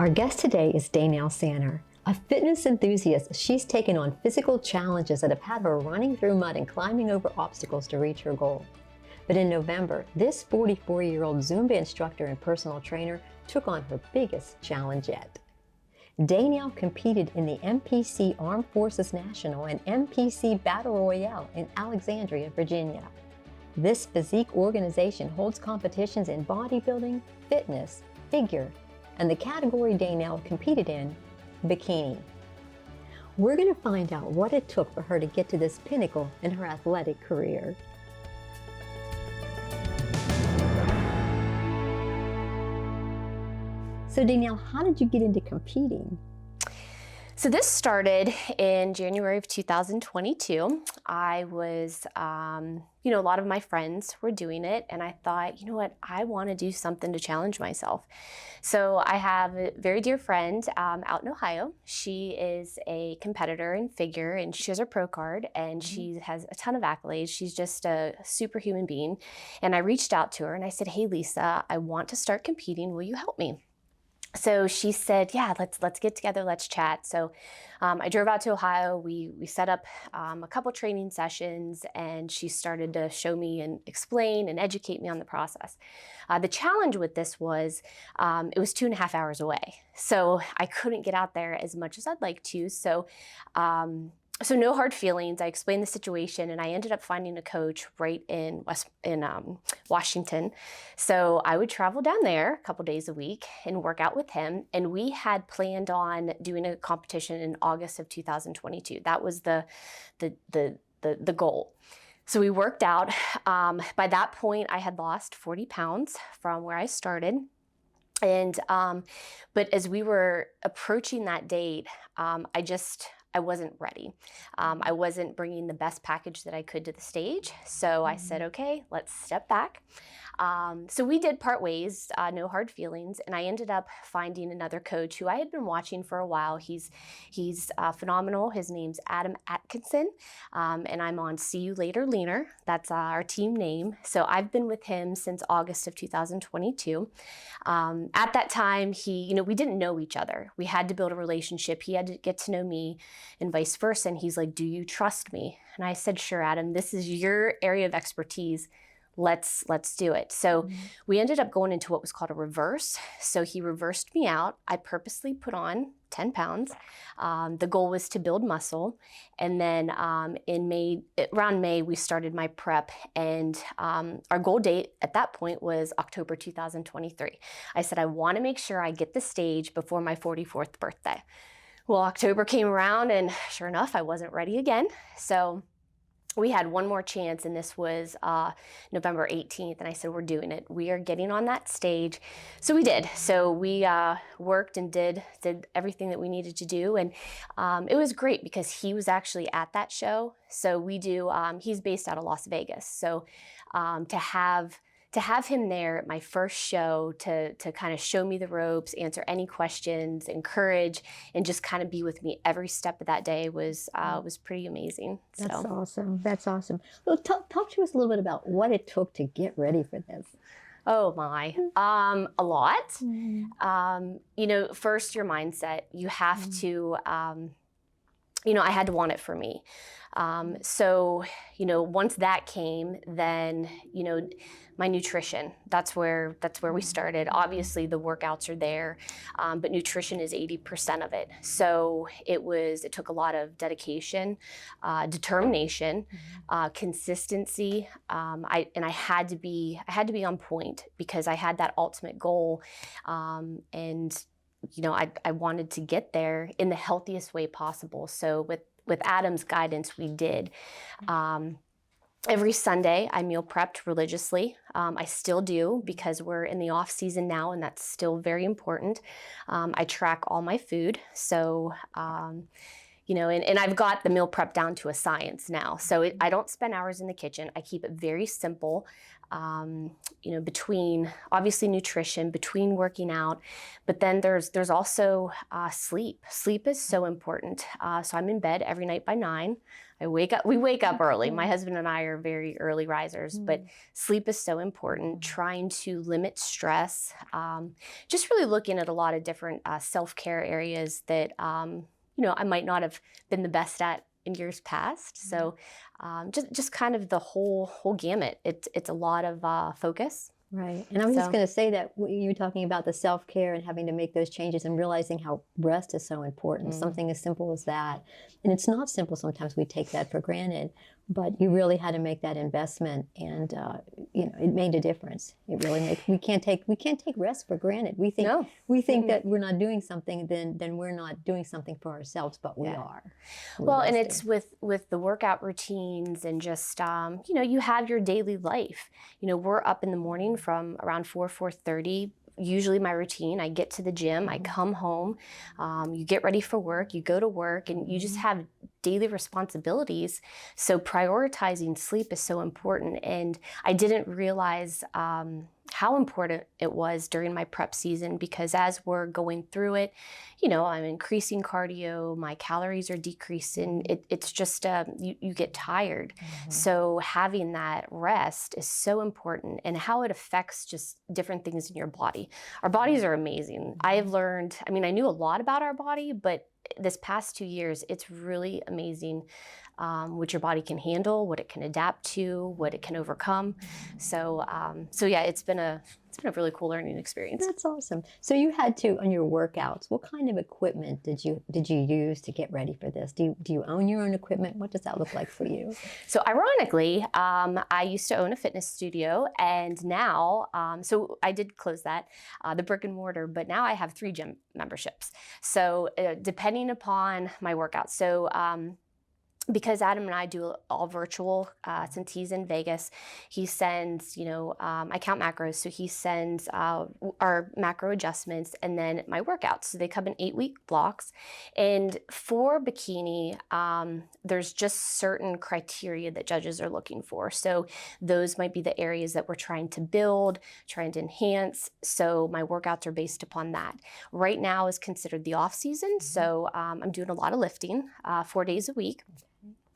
Our guest today is Daynelle Sanner, a fitness enthusiast. She's taken on physical challenges that have had her running through mud and climbing over obstacles to reach her goal. But in November, this 44-year-old Zumba instructor and personal trainer took on her biggest challenge yet. Daynelle competed in the MPC Armed Forces National and MPC Battle Royale in Alexandria, Virginia. This physique organization holds competitions in bodybuilding, fitness, figure, and the category Daynelle competed in, bikini. We're going to find out what it took for her to get to this pinnacle in her athletic career. So Daynelle, how did you get into competing? So this started in January of 2022. I was, a lot of my friends were doing it, and I thought, you know what, I want to do something to challenge myself. So I have a very dear friend out in Ohio. She is a competitor in figure, and she has her pro card, and she has a ton of accolades. She's just a superhuman being. And I reached out to her and I said, hey, Lisa, I want to start competing. Will you help me? So she said, yeah, let's get together, let's chat. So I drove out to Ohio. We set up a couple training sessions, and she started to show me and explain and educate me on the process. The challenge with this was it was 2.5 hours away. So I couldn't get out there as much as I'd like to. So no hard feelings. I explained the situation, and I ended up finding a coach right in Washington. So I would travel down there a couple days a week and work out with him. And we had planned on doing a competition in August of 2022. That was the goal. So we worked out. By that point, I had lost 40 pounds from where I started. And but as we were approaching that date, I wasn't ready. I wasn't bringing the best package that I could to the stage. So I said, okay, let's step back. So we did part ways, no hard feelings. And I ended up finding another coach who I had been watching for a while. He's phenomenal. His name's Adam Atkinson. And I'm on See You Later Leaner. That's our team name. So I've been with him since August of 2022. At that time, we didn't know each other. We had to build a relationship. He had to get to know me, and vice versa. And he's like, do you trust me? And I said, sure, Adam, this is your area of expertise. Let's do it. So we ended up going into what was called a reverse. So he reversed me out. I purposely put on 10 pounds. The goal was to build muscle. And then around May, we started my prep, and our goal date at that point was October 2023. I said, I want to make sure I get the stage before my 44th birthday. Well, October came around, and sure enough, I wasn't ready again. So we had one more chance, and this was November 18th, and I said, we're doing it. We are getting on that stage. So we did. So we worked and did everything that we needed to do, and it was great because he was actually at that show. So we do, he's based out of Las Vegas. So to have him there at my first show to kind of show me the ropes, answer any questions, encourage, and just kind of be with me every step of that day was pretty amazing. That's awesome. That's awesome. Well, talk to us a little bit about what it took to get ready for this. Oh my, a lot. First your mindset. You have to, I had to want it for me. Once that came, then, my nutrition, that's where we started. Obviously the workouts are there, but nutrition is 80% of it. So it took a lot of dedication, determination, consistency. I had to be on point because I had that ultimate goal. I wanted to get there in the healthiest way possible. So with Adam's guidance, we did. Every Sunday, I meal prepped religiously. I still do because we're in the off season now, and that's still very important. I track all my food. So, and I've got the meal prep down to a science now. So I don't spend hours in the kitchen. I keep it very simple. Between obviously nutrition, between working out, but then there's also sleep. Sleep is so important. So I'm in bed every night by 9. we wake up early. My husband and I are very early risers, but sleep is so important. Trying to limit stress, just really looking at a lot of different self-care areas that, I might not have been the best at in years past. So just kind of the whole gamut. It's a lot of focus. Right. And I was just going to say that you were talking about the self-care and having to make those changes and realizing how rest is so important, something as simple as that. And it's not simple. Sometimes we take that for granted, but you really had to make that investment, and it made a difference. It really makes, we can't take rest for granted. We think that we're not doing something, then we're not doing something for ourselves, but we are. Well, and it's with the workout routines and just you have your daily life. We're up in the morning from around 4:30. Usually my routine, I get to the gym, I come home, you get ready for work, you go to work, and you just have daily responsibilities. So prioritizing sleep is so important. And I didn't realize how important it was during my prep season, because as we're going through it, I'm increasing cardio, my calories are decreasing. It's just, you get tired. So having that rest is so important, and how it affects just different things in your body. Our bodies are amazing. I've learned, I knew a lot about our body, but this past 2 years, it's really amazing what your body can handle, what it can adapt to, what it can overcome. So yeah, it's been a really cool learning experience. That's awesome. So you had to, on your workouts, what kind of equipment did you use to get ready for this? Do you own your own equipment? What does that look like for you? So ironically, I used to own a fitness studio, and now, so I did close that, the brick and mortar, but now I have 3 gym memberships. So depending upon my workouts. So because Adam and I do all virtual, since he's in Vegas, he sends, I count macros, so he sends our macro adjustments and then my workouts. So they come in 8-week blocks. And for bikini, there's just certain criteria that judges are looking for. So those might be the areas that we're trying to build, trying to enhance. So my workouts are based upon that. Right now is considered the off season. So I'm doing a lot of lifting, 4 days a week.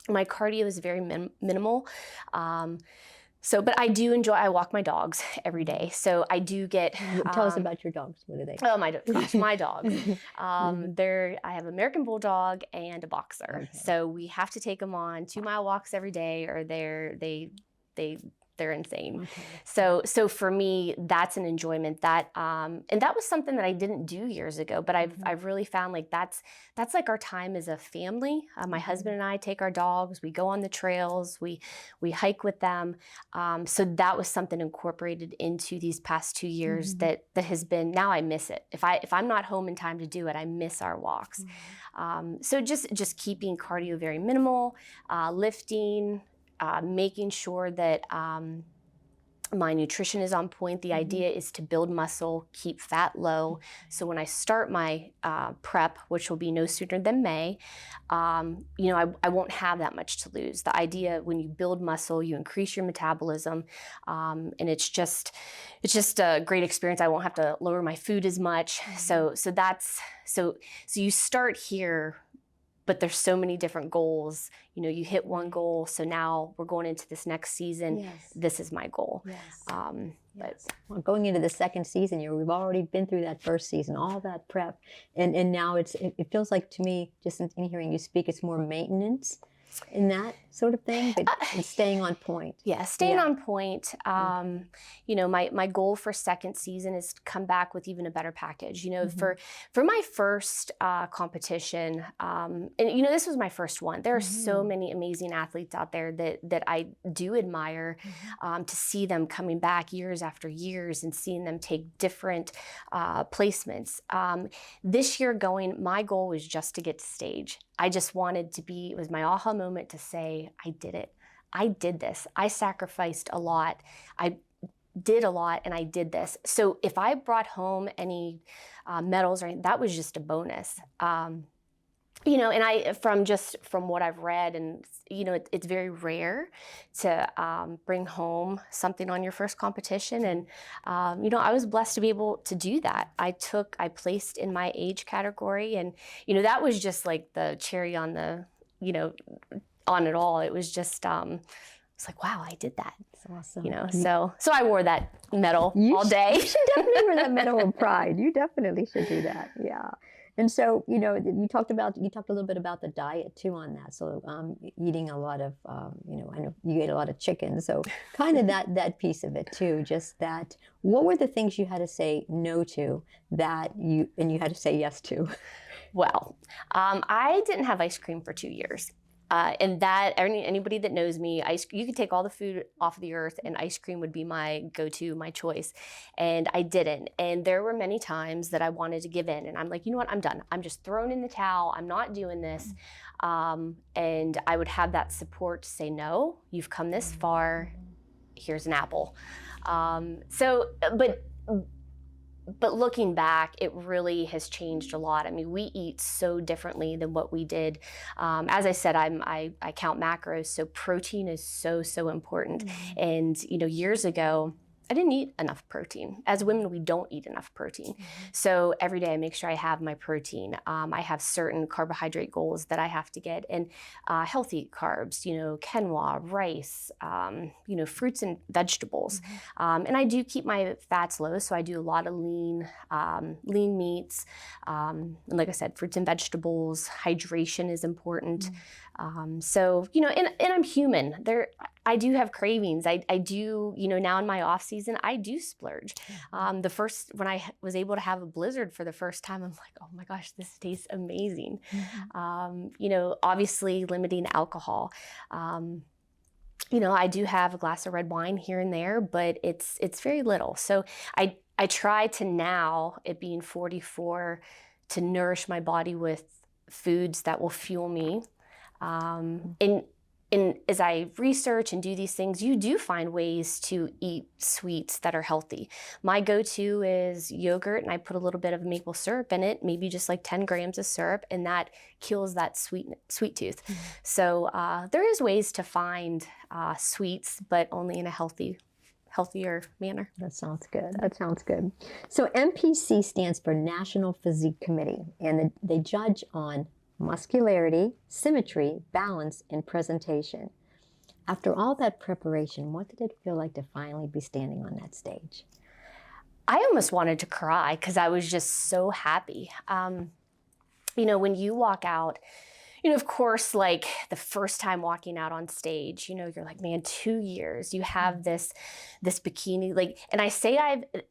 My cardio is very minimal. But I do enjoy, I walk my dogs every day. So I do get... Tell us about your dogs. What are they? Oh, my dogs. I have American Bulldog and a Boxer. Okay. So we have to take them on 2-mile walks every day, or they're insane. Okay. So for me, that's an enjoyment that, and that was something that I didn't do years ago, but I've really found like that's like our time as a family. My husband and I take our dogs, we go on the trails, we hike with them. So that was something incorporated into these past 2 years that has been, now I miss it. If I'm not home in time to do it, I miss our walks. So just keeping cardio very minimal, lifting, making sure that my nutrition is on point. The idea is to build muscle, keep fat low. So when I start my prep, which will be no sooner than May, I won't have that much to lose. The idea, when you build muscle, you increase your metabolism, and it's just a great experience. I won't have to lower my food as much. So you start here. But there's so many different goals. You hit one goal, so now we're going into this next season. Yes. This is my goal. Yes. But well, going into the second season, we've already been through that first season, all that prep, and now it feels like, to me, just in hearing you speak, it's more maintenance in that sort of thing, but staying on point. Yeah, staying on point. My goal for second season is to come back with even a better package. For my first competition, and this was my first one. There are so many amazing athletes out there that I do admire. To see them coming back years after years and seeing them take different placements. This year my goal was just to get to stage. I just wanted to it was my aha moment to say, I did it. I did this. I sacrificed a lot. I did a lot, and I did this. So if I brought home any medals or anything, that was just a bonus. And from what I've read, and it's very rare to bring home something on your first competition. And I was blessed to be able to do that. I placed in my age category, and that was just like the cherry on the on it all. It was just, it's like, wow, I did that. That's awesome. You know, so I wore that medal all day. You should definitely wear that medal of pride. You definitely should do that. Yeah. And so, you know, you talked a little bit about the diet too on that. So, eating a lot of, you know, I know you ate a lot of chicken. So, kind of that piece of it too. Just that. What were the things you had to say no to that you had to say yes to? Well, I didn't have ice cream for 2 years. And that anybody that knows me, you could take all the food off of the earth and ice cream would be my go-to, my choice. And I didn't. And there were many times that I wanted to give in. And I'm like, you know what, I'm done. I'm just throwing in the towel. I'm not doing this. And I would have that support to say, no, you've come this far. Here's an apple. But looking back, it really has changed a lot. I mean, we eat so differently than what we did. As I said, I count macros, so protein is so important. And you know, years ago, I didn't eat enough protein. As women, we don't eat enough protein. So every day I make sure I have my protein. I have certain carbohydrate goals that I have to get, and healthy carbs, you know, quinoa, rice, you know, fruits and vegetables. And I do keep my fats low, so I do a lot of lean meats. And like I said, fruits and vegetables, hydration is important. So, you know, and I'm human. I do have cravings. I do, you know, now in my off season, I do splurge. When I was able to have a Blizzard for the first time, I'm like, oh my gosh, this tastes amazing. You know, obviously limiting alcohol. You know, I do have a glass of red wine here and there, but it's very little. So I try to now, it being 44, to nourish my body with foods that will fuel me. And as I research and do these things, you do find ways to eat sweets that are healthy. My go-to is yogurt, and I put a little bit of maple syrup in it, maybe just like 10 grams of syrup, and that kills that sweet tooth. So there is ways to find sweets, but only in a healthier manner. That sounds good. That sounds good. So NPC stands for National Physique Committee, and they judge on muscularity, symmetry, balance, and presentation. After all that preparation, what did it feel like to finally be standing on that stage? I almost wanted to cry because I was just so happy. You know, when you walk out, you know, of course, like the first time walking out on stage, you know, you're like, man, 2 years, you have this bikini, like, and I say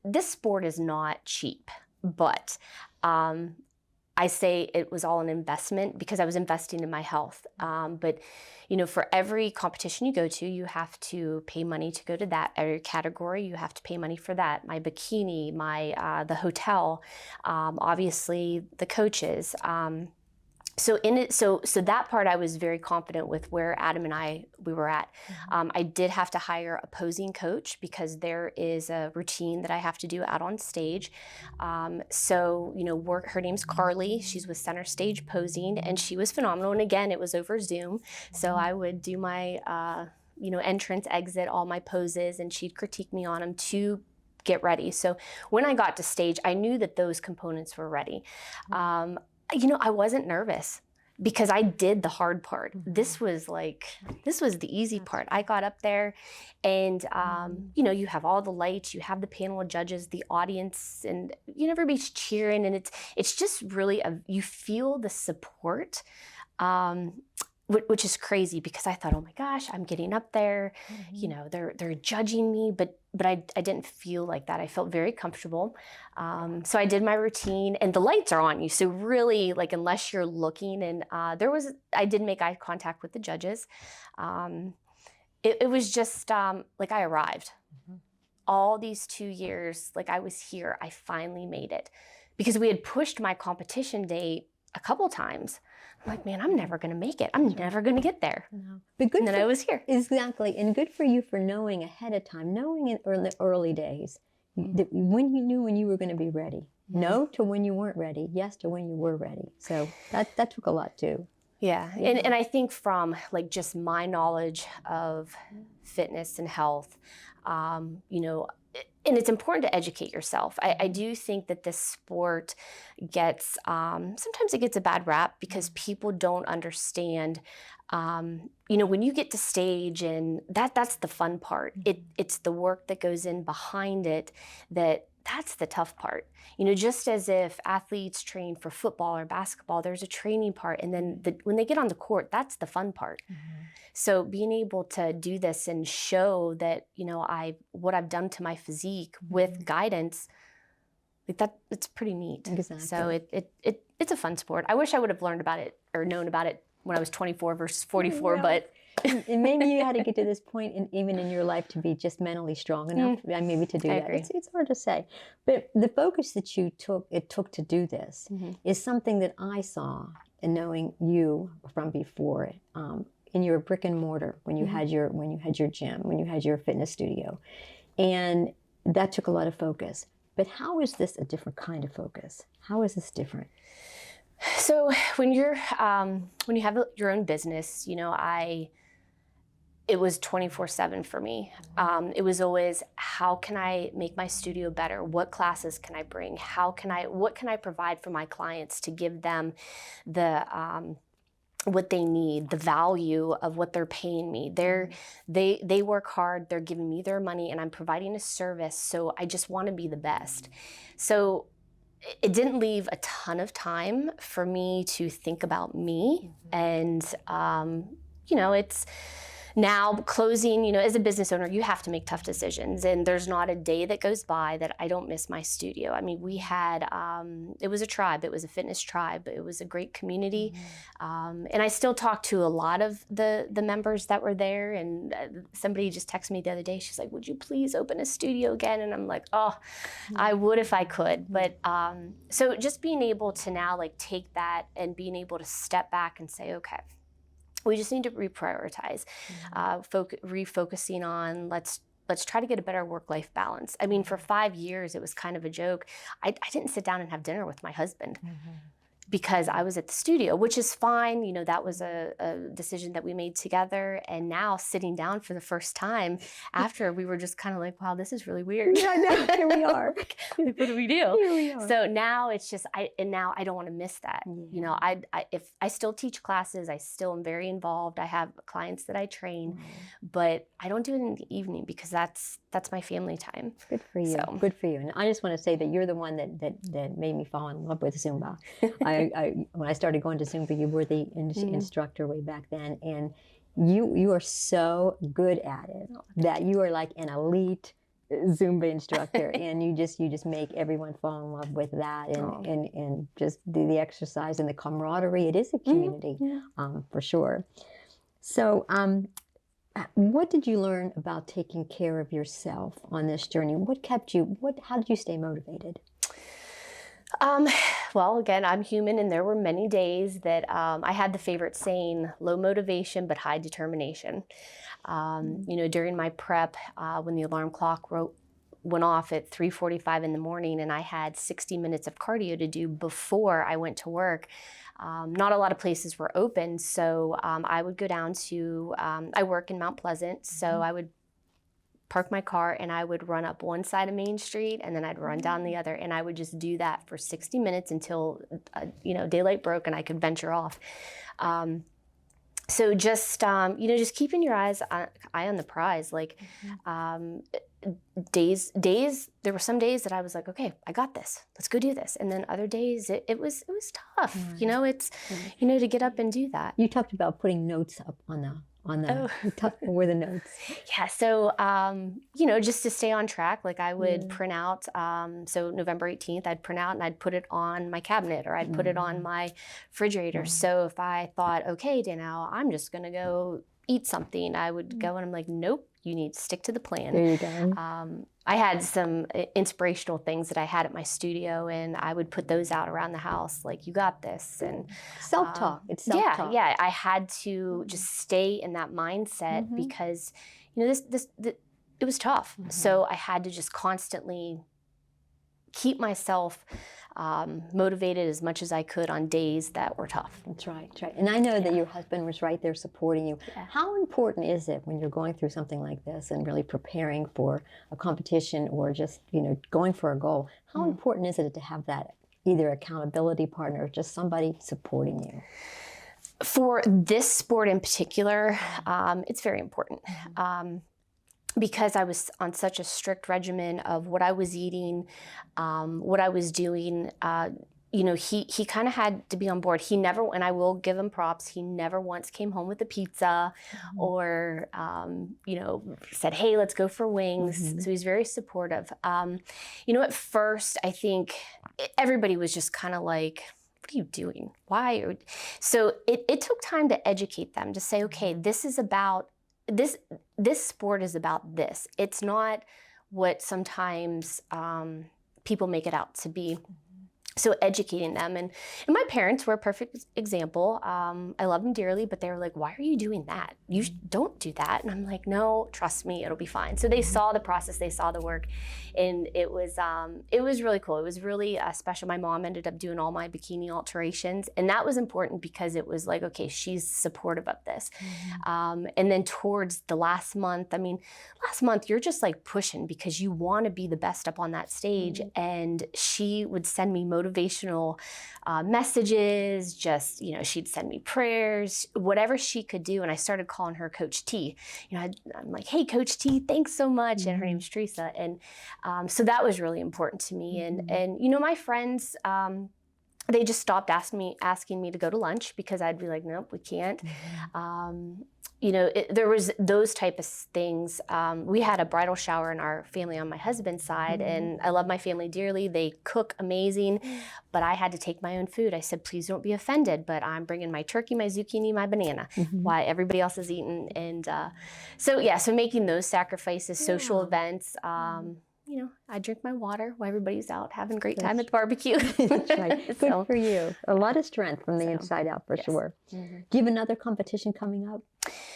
this sport is not cheap, but I say it was all an investment because I was investing in my health. But, you know, for every competition you go to, you have to pay money to go to that. Every category, you have to pay money for that. My bikini, the hotel, obviously the coaches. So that part I was very confident with where Adam and we were at. I did have to hire a posing coach because there is a routine that I have to do out on stage. So, you know, her name's Carly. She's with Center Stage Posing, and she was phenomenal. And again, it was over Zoom. So I would do my, you know, entrance, exit, all my poses, and she'd critique me on them to get ready. So when I got to stage, I knew that those components were ready. You know, I wasn't nervous because I did the hard part. This was the easy part. I got up there and, you know, you have all the lights, you have the panel of judges, the audience, and you know, everybody's cheering, and it's just really, you feel the support, which is crazy because I thought, oh my gosh, I'm getting up there, you know, they're judging me, but I didn't feel like that. I felt very comfortable. So I did my routine, and the lights are on you. So really, like, unless you're looking, and I did make eye contact with the judges. It was just like I arrived. All these 2 years, like I was here, I finally made it. Because we had pushed my competition date a couple times. I'm like, man, I'm never going to make it. I'm never going to get there. No. But good. And then I was here. Exactly. And good for you for knowing ahead of time, knowing in the early days, that when you knew when you were going to be ready. No to when you weren't ready. Yes to when you were ready. So that took a lot too. Yeah. And I think from like just my knowledge of fitness and health, you know, and it's important to educate yourself. I do think that this sport gets, sometimes it gets a bad rap because people don't understand You know, when you get to stage, and that's the fun part. It's the work that goes in behind it that's the tough part. You know, just as if athletes train for football or basketball, there's a training part, and then when they get on the court, that's the fun part. So being able to do this and show that, you know, what I've done to my physique with guidance, like that, it's pretty neat. Exactly. So it's a fun sport. I wish I would have learned about it or known about it when I was 24 versus 44, but and maybe you had to get to this point, even in your life, to be just mentally strong enough, maybe to do that. Agree. It's hard to say, but the focus that you took to do this is something that I saw in knowing you from before. In your brick and mortar, when you had your gym, when you had your fitness studio, and that took a lot of focus. But how is this a different kind of focus? How is this different? So when you have your own business, you know, it was 24/7 for me. It was always, how can I make my studio better? What classes can I bring? What can I provide for my clients to give them what they need, the value of what they're paying me. They work hard, they're giving me their money, and I'm providing a service, so I just want to be the best. So it didn't leave a ton of time for me to think about me. And, you know, it's now closing, you know, as a business owner, you have to make tough decisions. And there's not a day that goes by that I don't miss my studio. I mean, we had, it was a tribe, it was a fitness tribe, it was a great community. And I still talk to a lot of the members that were there. And somebody just texted me the other day, she's like, would you please open a studio again? And I'm like, oh, I would if I could. But so just being able to now like take that and being able to step back and say, okay, we just need to reprioritize, refocusing on let's try to get a better work-life balance. I mean, for 5 years, it was kind of a joke. I didn't sit down and have dinner with my husband because I was at the studio, which is fine. You know, that was a decision that we made together. And now sitting down for the first time after, we were just kind of like, wow, this is really weird. Yeah, I know. Here we are. Like, what do we do? Here we are. So now it's just, now I don't want to miss that. You know, if I still teach classes, I still am very involved. I have clients that I train, but I don't do it in the evening because that's my family time. Good for you. So. Good for you. And I just want to say that you're the one that made me fall in love with Zumba. When I started going to Zumba, you were the instructor way back then, and you are so good at it that you are like an elite Zumba instructor, and you just make everyone fall in love with that, and just the exercise and the camaraderie. It is a community, for sure. So, what did you learn about taking care of yourself on this journey? What kept you? How did you stay motivated? Well, again, I'm human, and there were many days that I had the favorite saying, low motivation, but high determination. You know, during my prep, when the alarm clock went off at 3:45 in the morning, and I had 60 minutes of cardio to do before I went to work, not a lot of places were open. So I would go down to, I work in Mount Pleasant, so I would park my car and I would run up one side of Main Street, and then I'd run down the other, and I would just do that for 60 minutes until you know, daylight broke and I could venture off. So just you know, just keeping your eye on the prize. Like days there were some days that I was like, okay, I got this, let's go do this. And then other days it was tough. You know, it's you know, to get up and do that. You talked about putting notes up on the what were the notes? Yeah, so you know, just to stay on track, like I would print out, so November 18th, I'd print out and I'd put it on my cabinet, or I'd put it on my refrigerator. So if I thought, okay, Daynelle, I'm just gonna go eat something, I would go and I'm like, nope, you need to stick to the plan. There you go. I had some inspirational things that I had at my studio, and I would put those out around the house, like, you got this. And self-talk. It's self-talk. Yeah. I had to just stay in that mindset because, you know, this it was tough. So I had to just constantly keep myself motivated as much as I could on days that were tough. That's right. And I know that your husband was right there supporting you. How important is it when you're going through something like this and really preparing for a competition or just, you know, going for a goal? How important is it to have that either accountability partner or just somebody supporting you? For this sport in particular, it's very important. Because I was on such a strict regimen of what I was eating, what I was doing, you know, he kind of had to be on board. He never, and I will give him props, he never once came home with a pizza or, you know, said, hey, let's go for wings. So he's very supportive. You know, at first, I think everybody was just kind of like, what are you doing? Why? So it took time to educate them, to say, okay, this is about, this sport is about this. It's not what sometimes people make it out to be. So educating them, and my parents were a perfect example. I love them dearly, but they were like, why are you doing that? You don't do that. And I'm like, no, trust me, it'll be fine. So they saw the process, they saw the work, and it was really cool. It was really special. My mom ended up doing all my bikini alterations, and that was important because it was like, okay, she's supportive of this. And then towards the last month, I mean, last month you're just like pushing because you want to be the best up on that stage. And she would send me motivational messages, just, you know, she'd send me prayers, whatever she could do. And I started calling her Coach T. You know, I'm like, hey, Coach T, thanks so much. And her name's Teresa. And so that was really important to me. And you know, my friends, they just stopped asking me to go to lunch because I'd be like, nope, we can't. You know, there was those type of things. We had a bridal shower in our family on my husband's side, and I love my family dearly. They cook amazing, but I had to take my own food. I said, please don't be offended, but I'm bringing my turkey, my zucchini, my banana, while everybody else is eating. And so making those sacrifices, social events, you know, I drink my water while everybody's out having a great time at the barbecue. That's right. Good for you. A lot of strength from the inside out, for sure. Do you have another competition coming up?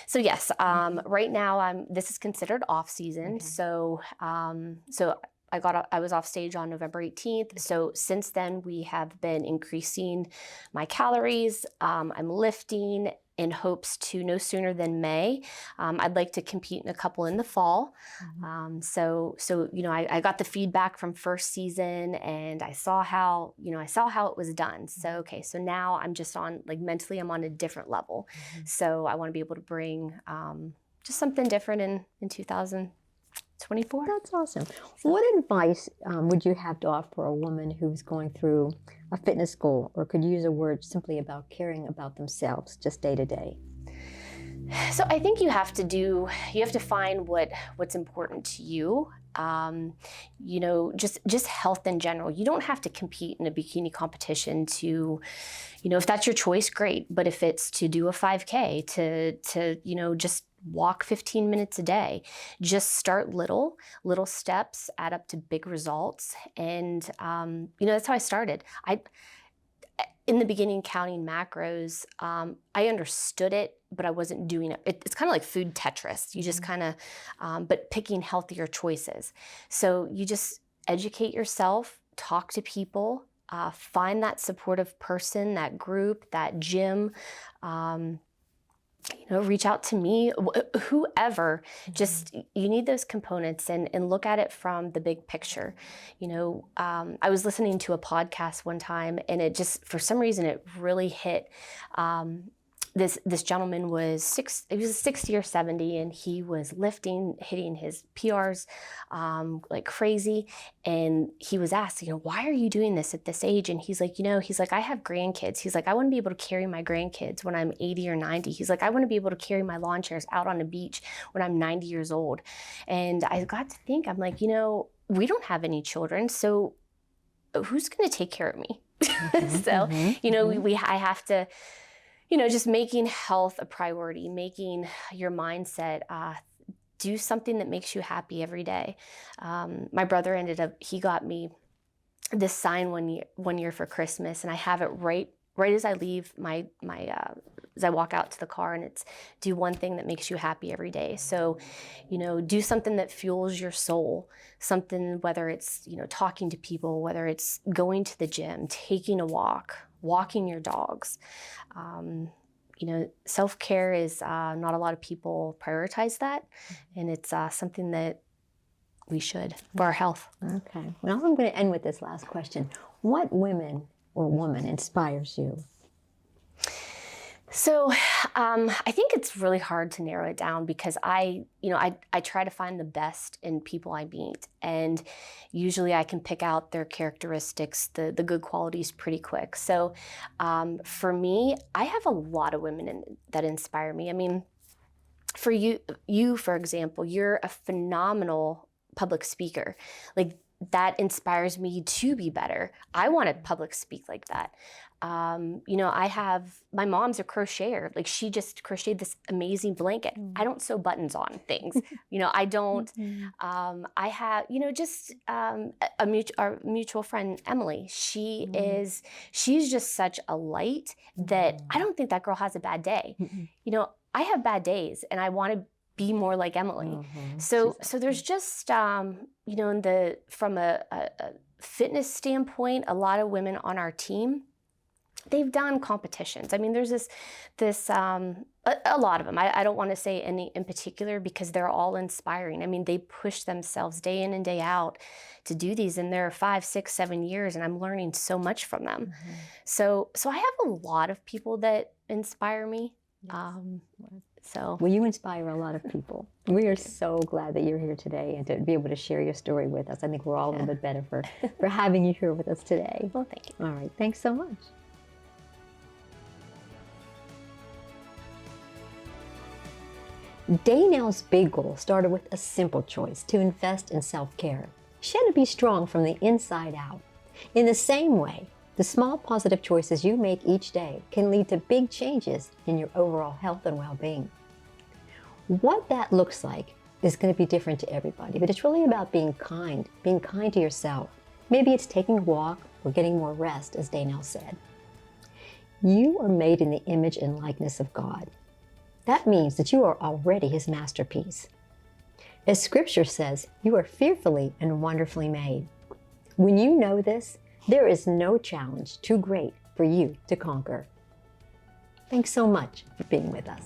So yes, right now this is considered off season. So I was off stage on November 18th. So since then we have been increasing my calories. I'm lifting in hopes to no sooner than May. I'd like to compete in a couple in the fall. So you know, I got the feedback from first season, and I saw how it was done. So okay, so now I'm just on, like, mentally I'm on a different level. So I want to be able to bring just something different in 2024. That's awesome. What advice would you have to offer a woman who's going through a fitness goal, or could use a word simply about caring about themselves just day to day? So I think you have to find what's important to you. You know, just health in general. You don't have to compete in a bikini competition to, you know, if that's your choice, great. But if it's to do a 5K, to you know, just walk 15 minutes a day, just start little steps add up to big results. And you know, that's how I started. In the beginning, counting macros, I understood it, but I wasn't doing it. It's kind of like food Tetris. You just kind of, but picking healthier choices. So you just educate yourself, talk to people, find that supportive person, that group, that gym. You know, reach out to me, whoever. Just, you need those components, and look at it from the big picture. You know, I was listening to a podcast one time, and it just, for some reason, it really hit. This gentleman was 60 or 70, and he was lifting, hitting his PRs like crazy. And he was asked, you know, why are you doing this at this age? And he's like, you know, I have grandkids. He's like, I want to be able to carry my grandkids when I'm 80 or 90. He's like, I want to be able to carry my lawn chairs out on the beach when I'm 90 years old. And I got to think, I'm like, you know, we don't have any children, so who's going to take care of me? You know, I have to, you know, just making health a priority, making your mindset, do something that makes you happy every day. My brother he got me this sign one year for Christmas, and I have it right as I leave as I walk out to the car, and it's, do one thing that makes you happy every day. So, you know, do something that fuels your soul, something, whether it's, you know, talking to people, whether it's going to the gym, taking a walk, walking your dogs. You know, self-care is not a lot of people prioritize that, and it's something that we should for our health. Okay. Well, I'm going to end with this last question. What women or woman inspires you? So I think it's really hard to narrow it down because I try to find the best in people I meet, and usually I can pick out their characteristics, the good qualities pretty quick. So for me, I have a lot of women that inspire me. I mean, for you for example, you're a phenomenal public speaker. Like, that inspires me to be better. I want to public speak like that. I have, my mom's a crocheter. Like, she just crocheted this amazing blanket. I don't sew buttons on things. I don't, I have, just our mutual friend, Emily, she's just such a light that I don't think that girl has a bad day. I have bad days and I want to be more like Emily. So there's just, from a fitness standpoint, a lot of women on our team, they've done competitions. I mean, there's a lot of them. I don't want to say any in particular because they're all inspiring. I mean, they push themselves day in and day out to do these, and they're 5, 6, 7 years, and I'm learning so much from them. So I have a lot of people that inspire me. Well, you inspire a lot of people. We are so glad that you're here today and to be able to share your story with us. I think we're all a little bit better for having you here with us today. Well, thank you. All right. Thanks so much. Daynelle's big goal started with a simple choice to invest in self-care. She had to be strong from the inside out. In the same way, the small positive choices you make each day can lead to big changes in your overall health and well-being. What that looks like is going to be different to everybody, but it's really about being kind to yourself. Maybe it's taking a walk or getting more rest, as Daynelle said. You are made in the image and likeness of God. That means that you are already His masterpiece. As Scripture says, you are fearfully and wonderfully made. When you know this, there is no challenge too great for you to conquer. Thanks so much for being with us.